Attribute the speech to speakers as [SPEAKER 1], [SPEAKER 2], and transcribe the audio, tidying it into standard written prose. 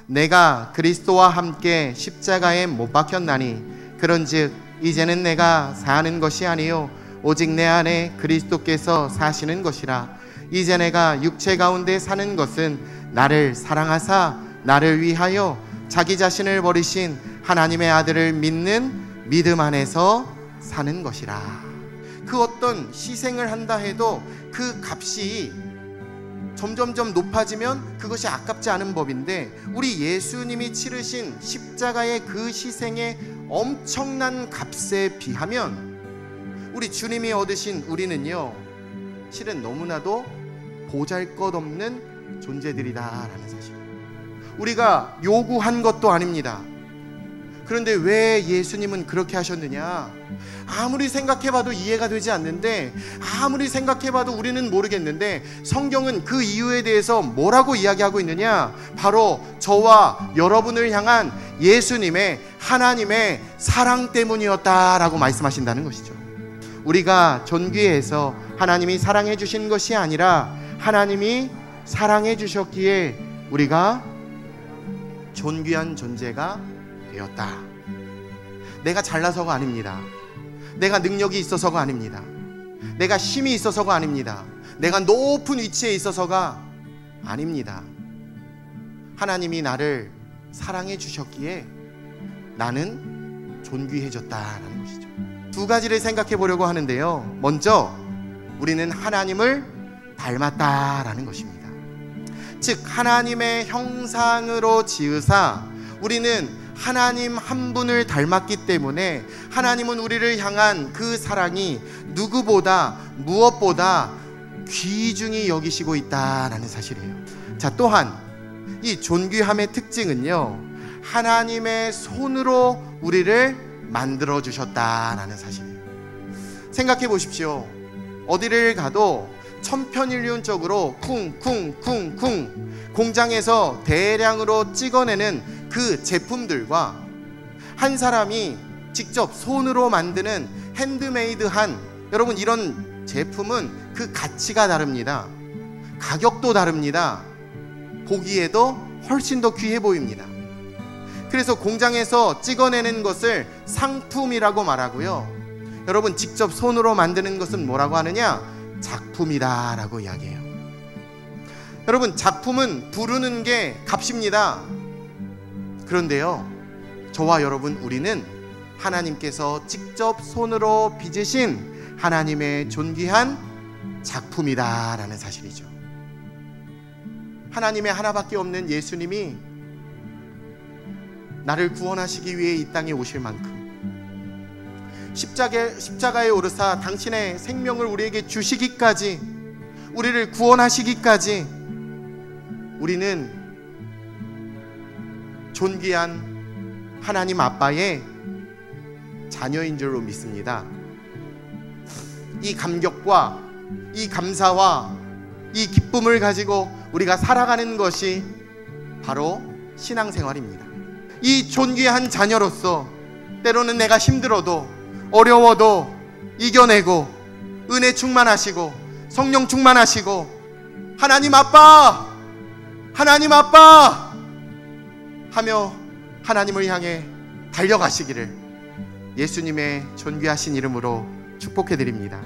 [SPEAKER 1] 내가 그리스도와 함께 십자가에 못 박혔나니 그런즉 이제는 내가 사는 것이 아니요 오직 내 안에 그리스도께서 사시는 것이라. 이제 내가 육체 가운데 사는 것은 나를 사랑하사 나를 위하여 자기 자신을 버리신 하나님의 아들을 믿는 믿음 안에서 사는 것이라. 그 어떤 희생을 한다 해도 그 값이 점점점 높아지면 그것이 아깝지 않은 법인데, 우리 예수님이 치르신 십자가의 그 희생의 엄청난 값에 비하면 우리 주님이 얻으신 우리는요, 실은 너무나도 보잘것없는 존재들이다라는 사실. 우리가 요구한 것도 아닙니다. 그런데 왜 예수님은 그렇게 하셨느냐? 아무리 생각해봐도 이해가 되지 않는데, 아무리 생각해봐도 우리는 모르겠는데, 성경은 그 이유에 대해서 뭐라고 이야기하고 있느냐? 바로 저와 여러분을 향한 예수님의, 하나님의 사랑 때문이었다라고 말씀하신다는 것이죠. 우리가 존귀해서 하나님이 사랑해 주신 것이 아니라 하나님이 사랑해 주셨기에 우리가 존귀한 존재가 되었다. 내가 잘나서가 아닙니다. 내가 능력이 있어서가 아닙니다. 내가 힘이 있어서가 아닙니다. 내가 높은 위치에 있어서가 아닙니다. 하나님이 나를 사랑해 주셨기에 나는 존귀해졌다라는 것이죠. 두 가지를 생각해 보려고 하는데요. 먼저 우리는 하나님을 닮았다라는 것입니다. 즉 하나님의 형상으로 지으사 우리는 하나님 한 분을 닮았기 때문에 하나님은 우리를 향한 그 사랑이 누구보다 무엇보다 귀중히 여기시고 있다라는 사실이에요. 자, 또한 이 존귀함의 특징은요, 하나님의 손으로 우리를 만들어 주셨다라는 사실이에요. 생각해 보십시오. 어디를 가도 천편일률적으로 쿵쿵쿵쿵 공장에서 대량으로 찍어내는 그 제품들과 한 사람이 직접 손으로 만드는 핸드메이드한, 여러분 이런 제품은 그 가치가 다릅니다. 가격도 다릅니다. 보기에도 훨씬 더 귀해 보입니다. 그래서 공장에서 찍어내는 것을 상품이라고 말하고요, 여러분 직접 손으로 만드는 것은 뭐라고 하느냐? 작품이다 라고 이야기해요. 여러분 작품은 부르는 게 값입니다. 그런데요, 저와 여러분 우리는 하나님께서 직접 손으로 빚으신 하나님의 존귀한 작품이다 라는 사실이죠. 하나님의 하나밖에 없는 예수님이 나를 구원하시기 위해 이 땅에 오실 만큼 십자가에 오르사 당신의 생명을 우리에게 주시기까지, 우리를 구원하시기까지 우리는 존귀한 하나님 아빠의 자녀인 줄로 믿습니다. 이 감격과 이 감사와 이 기쁨을 가지고 우리가 살아가는 것이 바로 신앙생활입니다. 이 존귀한 자녀로서 때로는 내가 힘들어도 어려워도 이겨내고 은혜 충만하시고 성령 충만하시고 하나님 아빠 하며 하나님을 향해 달려가시기를 예수님의 존귀하신 이름으로 축복해 드립니다.